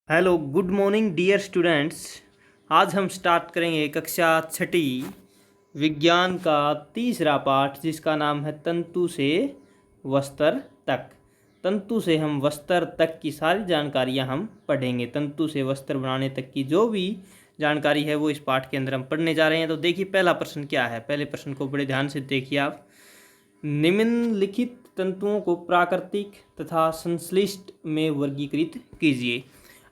Hello good morning dear students. आज हम start करेंगे कक्षा छठी विज्ञान का तीसरा पाठ जिसका नाम है तंतु से वस्त्र तक। तंतु से हम वस्त्र तक की सारी जानकारियां हम पढ़ेंगे। तंतु से वस्त्र बनाने तक की जो भी जानकारी है वो इस पाठ के अंदर हम पढ़ने जा रहे हैं। तो देखिए पहला प्रश्न क्या है। पहले प्रश्न को बड़े ध्यान से देखिए आप। निम्नलिखित तंतुओं को प्राकृतिक तथा संश्लिष्ट में वर्गीकृत कीजिए।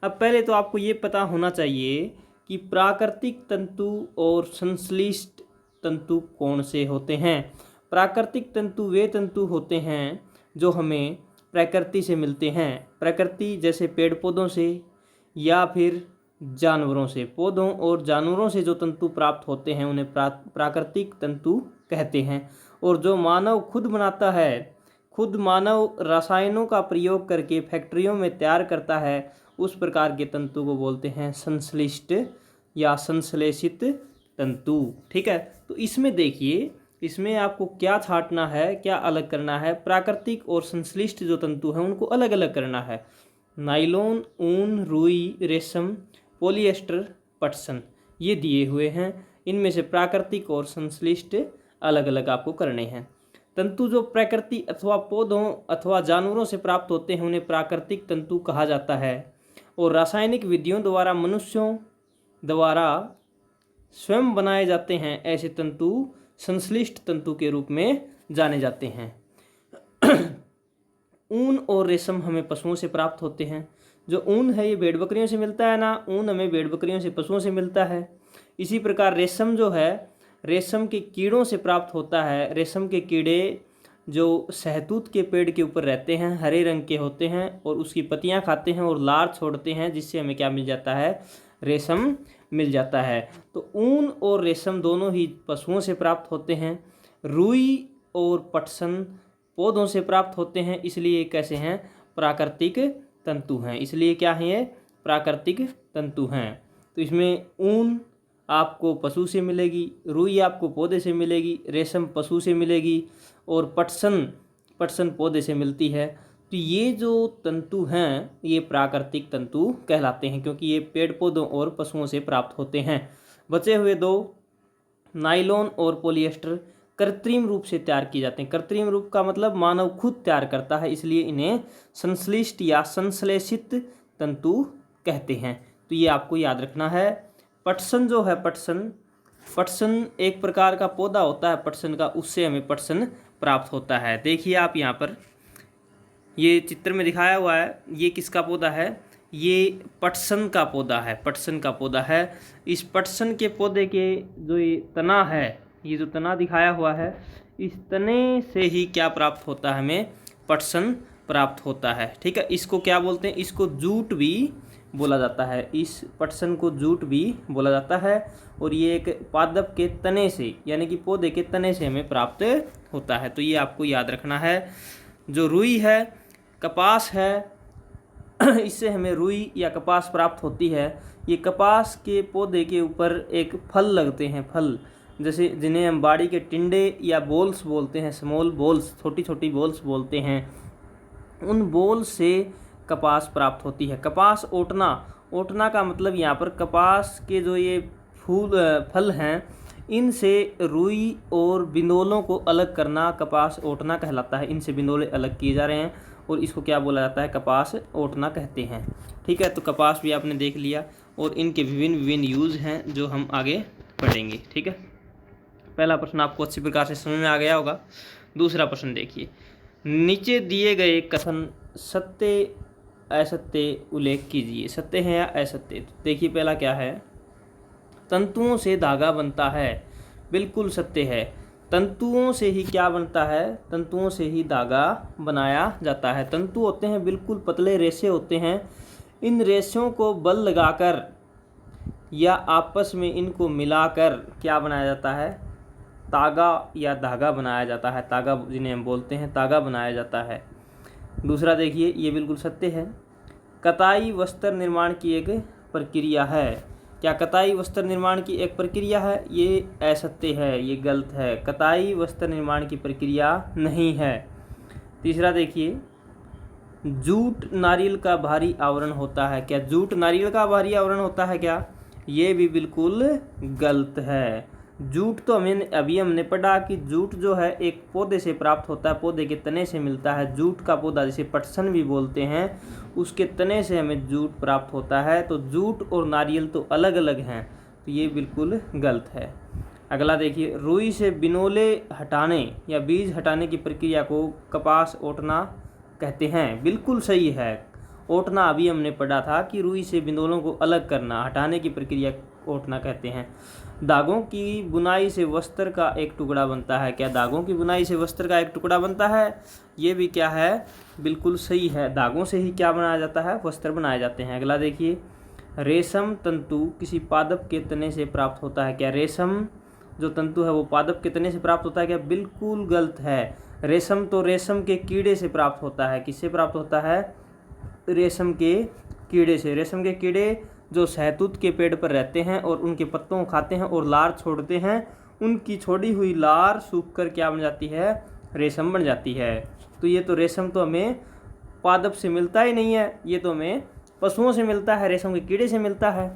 अब पहले तो आपको ये पता होना चाहिए कि प्राकृतिक तंतु और संश्लिष्ट तंतु कौन से होते हैं। प्राकृतिक तंतु वे तंतु होते हैं जो हमें प्रकृति से मिलते हैं। प्रकृति जैसे पेड़ पौधों से या फिर जानवरों से। पौधों और जानवरों से जो तंतु प्राप्त होते हैं उन्हें प्राकृतिक तंतु कहते हैं। और जो मानव खुद बनाता है, खुद मानव रसायनों का प्रयोग करके फैक्ट्रियों में तैयार करता है, उस प्रकार के तंतु को बोलते हैं संश्लिष्ट या संश्लेषित तंतु। ठीक है, तो इसमें देखिए, इसमें आपको क्या छांटना है, क्या अलग करना है। प्राकृतिक और संश्लिष्ट जो तंतु हैं उनको अलग अलग करना है। नायलॉन, ऊन, रुई, रेशम, पॉलिएस्टर, पटसन ये दिए हुए हैं। इनमें से प्राकृतिक और संश्लिष्ट अलग अलग आपको करने हैं। तंतु जो प्रकृति अथवा पौधों अथवा जानवरों से प्राप्त होते हैं उन्हें प्राकृतिक तंतु कहा जाता है। और रासायनिक विधियों द्वारा मनुष्यों द्वारा स्वयं बनाए जाते हैं ऐसे तंतु संश्लिष्ट तंतु के रूप में जाने जाते हैं। ऊन और रेशम हमें पशुओं से प्राप्त होते हैं। जो ऊन है ये भेड़ बकरियों से मिलता है ना, ऊन हमें भेड़ बकरियों से पशुओं से मिलता है। इसी प्रकार रेशम जो है रेशम के कीड़ों से प्राप्त होता है। रेशम के कीड़े जो शहतूत के पेड़ के ऊपर रहते हैं, हरे रंग के होते हैं और उसकी पत्तियां खाते हैं और लार छोड़ते हैं, जिससे हमें क्या मिल जाता है, रेशम मिल जाता है। तो ऊन और रेशम दोनों ही पशुओं से प्राप्त होते हैं। रुई और पटसन पौधों से प्राप्त होते हैं, इसलिए कैसे हैं, प्राकृतिक तंतु हैं। इसलिए क्या है, ये प्राकृतिक तंतु हैं। तो इसमें ऊन आपको पशु से मिलेगी, रुई आपको पौधे से मिलेगी, रेशम पशु से मिलेगी और पटसन पौधे से मिलती है। तो ये जो तंतु हैं ये प्राकृतिक तंतु कहलाते हैं, क्योंकि ये पेड़ पौधों और पशुओं से प्राप्त होते हैं। बचे हुए दो नायलॉन और पॉलिएस्टर कृत्रिम रूप से तैयार किए जाते हैं। कृत्रिम रूप का मतलब मानव खुद तैयार करता है, इसलिए इन्हें संश्लिष्ट या संश्लेषित तंतु कहते हैं। तो ये आपको याद रखना है। पटसन जो है, पटसन एक प्रकार का पौधा होता है पटसन का, उससे हमें पटसन प्राप्त होता है। देखिए आप यहाँ पर ये चित्र में दिखाया हुआ है, ये किसका पौधा है, ये पटसन का पौधा है। पटसन का पौधा है। इस पटसन के पौधे के जो ये तना है, ये जो तना दिखाया हुआ है, इस तने से ही क्या प्राप्त होता है, हमें पटसन प्राप्त होता है। ठीक है, इसको क्या बोलते हैं, इसको जूट भी बोला जाता है। इस पटसन को जूट भी बोला जाता है। और ये एक पादप के तने से यानी कि पौधे के तने से हमें प्राप्त होता है। तो ये आपको याद रखना है। जो रुई है, कपास है, इससे हमें रुई या कपास प्राप्त होती है। ये कपास के पौधे के ऊपर एक फल लगते हैं, फल जैसे जिन्हें हम बाड़ी के टिंडे या बॉल्स बोलते हैं, स्मॉल बॉल्स, छोटी छोटी बॉल्स बोलते हैं। उन बॉल से कपास प्राप्त होती है। कपास ओटना का मतलब यहाँ पर कपास के जो ये फल हैं इनसे रुई और बिंदोलों को अलग करना कपास ओटना कहलाता है। इनसे बिंदोले अलग किए जा रहे हैं और इसको क्या बोला जाता है, कपास ओटना कहते हैं। ठीक है, तो कपास भी आपने देख लिया और इनके विभिन्न विभिन्न यूज़ हैं जो हम आगे पढ़ेंगे। ठीक है, पहला प्रश्न आपको अच्छी प्रकार से समझ में आ गया होगा। दूसरा प्रश्न देखिए, नीचे दिए गए कथन सत्य असत्य उल्लेख कीजिए। सत्य है या असत्य। तो देखिए पहला क्या है, तंतुओं से धागा बनता है। बिल्कुल सत्य है। तंतुओं से ही क्या बनता है, तंतुओं से ही धागा बनाया जाता है। तंतु होते हैं बिल्कुल पतले रेशे होते हैं। इन रेशों को बल लगाकर या आपस में इनको मिलाकर क्या बनाया जाता है, तागा या धागा बनाया जाता है। तागा जिन्हें हम बोलते हैं, तागा बनाया जाता है। दूसरा देखिए, ये बिल्कुल सत्य है। कताई वस्त्र निर्माण की एक प्रक्रिया है। क्या कताई वस्त्र निर्माण की एक प्रक्रिया है, ये असत्य है, ये गलत है। कताई वस्त्र निर्माण की प्रक्रिया नहीं है। तीसरा देखिए, जूट नारियल का भारी आवरण होता है। क्या जूट नारियल का भारी आवरण होता है क्या? ये भी बिल्कुल गलत है। जूट तो हमने पढ़ा कि जूट जो है एक पौधे से प्राप्त होता है, पौधे के तने से मिलता है। जूट का पौधा जिसे पटसन भी बोलते हैं, उसके तने से हमें जूट प्राप्त होता है। तो जूट और नारियल तो अलग अलग हैं, तो ये बिल्कुल गलत है। अगला देखिए, रुई से बिनोले हटाने या बीज हटाने की प्रक्रिया को कपास ओटना कहते हैं। बिल्कुल सही है। ओटना अभी हमने पढ़ा था कि रुई से बिंदोलों को अलग करना, हटाने की प्रक्रिया ओटना कहते हैं। धागों की बुनाई से वस्त्र का एक टुकड़ा बनता है। क्या धागों की बुनाई से वस्त्र का एक टुकड़ा बनता है? ये भी क्या है? बिल्कुल सही है। धागों से ही क्या बनाया जाता है? वस्त्र बनाए जाते हैं। अगला देखिए, रेशम तंतु किसी पादप के तने से प्राप्त होता है। क्या रेशम जो तंतु है वो पादप के तने से प्राप्त होता है क्या? बिल्कुल गलत है। रेशम तो रेशम के कीड़े से प्राप्त होता है। किससे प्राप्त होता है? रेशम के कीड़े से। रेशम के कीड़े जो शहतूत के पेड़ पर रहते हैं और उनके पत्तों को खाते हैं और लार छोड़ते हैं, उनकी छोड़ी हुई लार सूखकर क्या बन जाती है? रेशम बन जाती है। तो ये तो रेशम तो हमें पादप से मिलता ही नहीं है, ये तो हमें पशुओं से मिलता है, रेशम के कीड़े से मिलता है।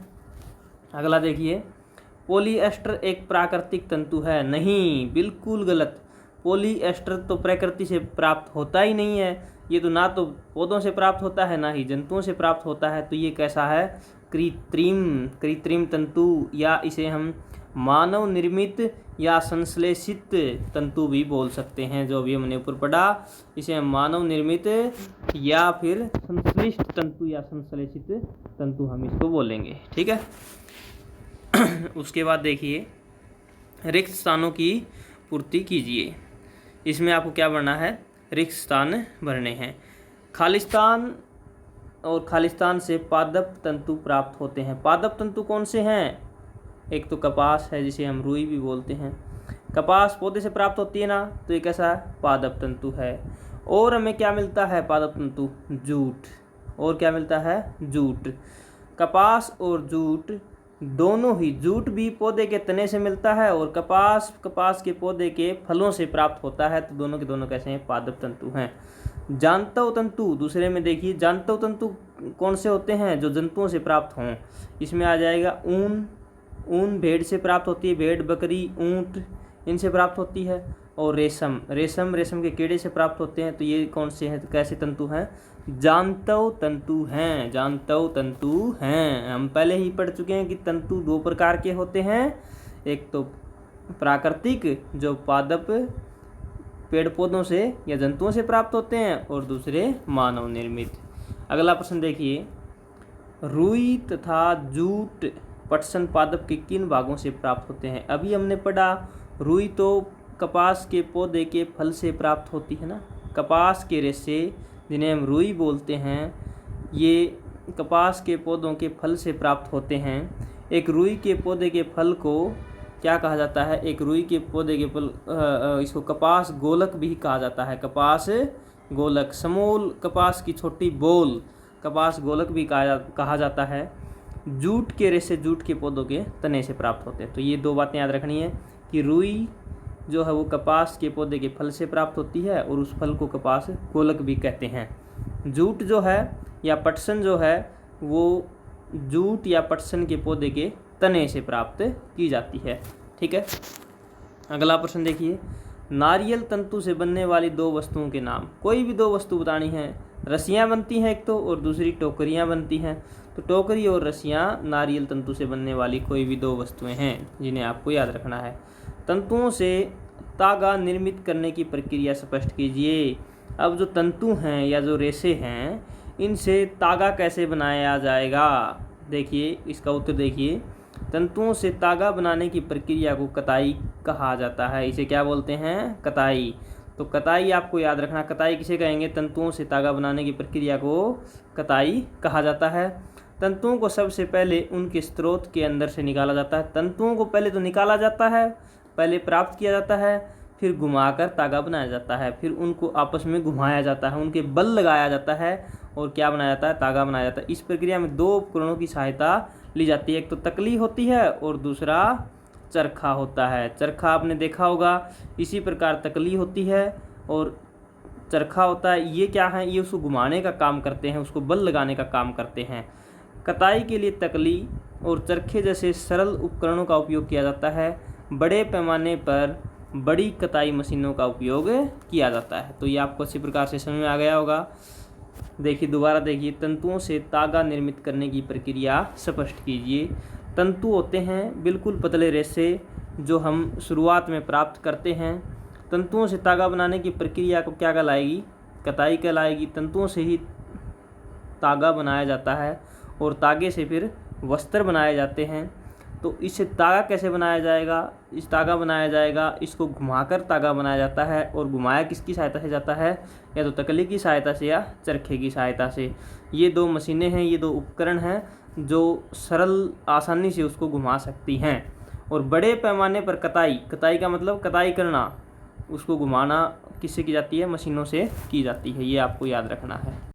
अगला देखिए, पॉलीएस्टर एक प्राकृतिक तंतु है। नहीं, बिल्कुल गलत। पॉलीएस्टर तो प्रकृति से प्राप्त होता ही नहीं है। ये तो ना तो पौधों से प्राप्त होता है, ना ही जंतुओं से प्राप्त होता है। तो ये कैसा है? कृत्रिम तंतु, या इसे हम मानव निर्मित या संश्लेषित तंतु भी बोल सकते हैं। जो अभी हमने ऊपर पढ़ा, इसे हम मानव निर्मित या फिर संश्लिष्ट तंतु या संश्लेषित तंतु हम इसको बोलेंगे। ठीक है। उसके बाद देखिए, रिक्त स्थानों की पूर्ति कीजिए। इसमें आपको क्या भरना है? रिक्त स्थान भरने हैं। खालिस्तान और खालिस्तान से पादप तंतु प्राप्त होते हैं। पादप तंतु कौन से हैं? एक तो कपास है, जिसे हम रुई भी बोलते हैं। कपास पौधे से प्राप्त होती है ना, तो ये कैसा है? पादप तंतु है। और हमें क्या मिलता है? पादप तंतु जूट। और क्या मिलता है? जूट। कपास और जूट दोनों ही, जूट भी पौधे के तने से मिलता है और कपास के पौधे के फलों से प्राप्त होता है। तो दोनों के दोनों कैसे हैं? पादप तंतु हैं। जांतव तंतु दूसरे में देखिए, जांतव तंतु कौन से होते हैं? जो जंतुओं से प्राप्त हों। इसमें आ जाएगा ऊन। ऊन भेड़ से प्राप्त होती है, भेड़, बकरी, ऊंट, इनसे प्राप्त होती है। और रेशम रेशम के कीड़े से प्राप्त होते हैं। तो ये कौन से हैं? कैसे तंतु हैं? जांतव तंतु हैं। जांतव तंतु हैं। हम पहले ही पढ़ चुके हैं कि तंतु दो प्रकार के होते हैं। एक तो प्राकृतिक, जो पादप पेड़ पौधों से या जंतुओं से प्राप्त होते हैं, और दूसरे मानव निर्मित। अगला प्रश्न देखिए, रुई तथा जूट पटसन पादप के किन भागों से प्राप्त होते हैं? अभी हमने पढ़ा, रुई तो कपास के पौधे के फल से प्राप्त होती है ना। कपास के रेशे, जिन्हें हम रुई बोलते हैं, ये कपास के पौधों के फल से प्राप्त होते हैं। एक रुई के पौधे के फल को क्या कहा जाता है? एक रुई के पौधे के फल, इसको कपास गोलक भी कहा जाता है। कपास गोलक, समूल कपास की छोटी बोल, कपास गोलक भी कहा जाता है। जूट के रेशे जूट के पौधों के तने से प्राप्त होते हैं। तो ये दो बातें याद रखनी है कि रुई जो है वो कपास के पौधे के फल से प्राप्त होती है और उस फल को कपास गोलक भी कहते हैं। जूट जो है या पटसन जो है वो जूट या पटसन के पौधे के तने से प्राप्त की जाती है। ठीक है। अगला प्रश्न देखिए, नारियल तंतु से बनने वाली दो वस्तुओं के नाम। कोई भी दो वस्तु बतानी है। रस्सियाँ बनती हैं एक तो, और दूसरी टोकरियाँ बनती हैं। तो टोकरी और रस्सियाँ नारियल तंतु से बनने वाली कोई भी दो वस्तुएं हैं जिन्हें आपको याद रखना है। तंतुओं से तागा निर्मित करने की प्रक्रिया स्पष्ट कीजिए। अब जो तंतु हैं या जो रेशे हैं, इनसे तागा कैसे बनाया जाएगा? देखिए इसका उत्तर देखिए, तंतुओं से तागा बनाने की प्रक्रिया को कताई कहा जाता है। इसे क्या बोलते हैं? कताई। तो कताई आपको याद रखना। कताई किसे कहेंगे? तंतुओं से तागा बनाने की प्रक्रिया को कताई कहा जाता है। तंतुओं को सबसे पहले उनके स्रोत के अंदर से निकाला जाता है। तंतुओं को पहले तो निकाला जाता है, पहले प्राप्त किया जाता है, फिर घुमाकर तागा बनाया जाता है, फिर उनको आपस में घुमाया जाता है, उनके बल लगाया जाता है और क्या बनाया जाता है? तागा बनाया जाता है। इस प्रक्रिया में दो उपकरणों की सहायता ली जाती है। एक तो तकली होती है और दूसरा चरखा होता है। चरखा आपने देखा होगा, इसी प्रकार तकली होती है और चरखा होता है, ये क्या है, ये उसको घुमाने का काम करते हैं, उसको बल लगाने का काम करते हैं। कताई के लिए तकली और चरखे जैसे सरल उपकरणों का उपयोग किया जाता है। बड़े पैमाने पर बड़ी कताई मशीनों का उपयोग किया जाता है। तो ये आपको अच्छी प्रकार से समझ में आ गया होगा। देखिए दोबारा देखिए, तंतुओं से तागा निर्मित करने की प्रक्रिया स्पष्ट कीजिए। तंतु होते हैं बिल्कुल पतले रेशे जो हम शुरुआत में प्राप्त करते हैं। तंतुओं से तागा बनाने की प्रक्रिया को क्या कहलाएगी, कताई कहलाएगी। तंतुओं से ही तागा बनाया जाता है और तागे से फिर वस्त्र बनाए जाते हैं। तो इससे तागा कैसे बनाया जाएगा, इस तागा बनाया जाएगा, इसको घुमाकर तागा बनाया जाता है। और घुमाया किसकी सहायता से जाता है, या तो तकली की सहायता से या चरखे की सहायता से। ये दो मशीनें हैं, ये दो उपकरण हैं जो सरल आसानी से उसको घुमा सकती हैं। और बड़े पैमाने पर कताई, कताई का मतलब कताई करना, उसको घुमाना किससे की जाती है, मशीनों से की जाती है। ये आपको याद रखना है।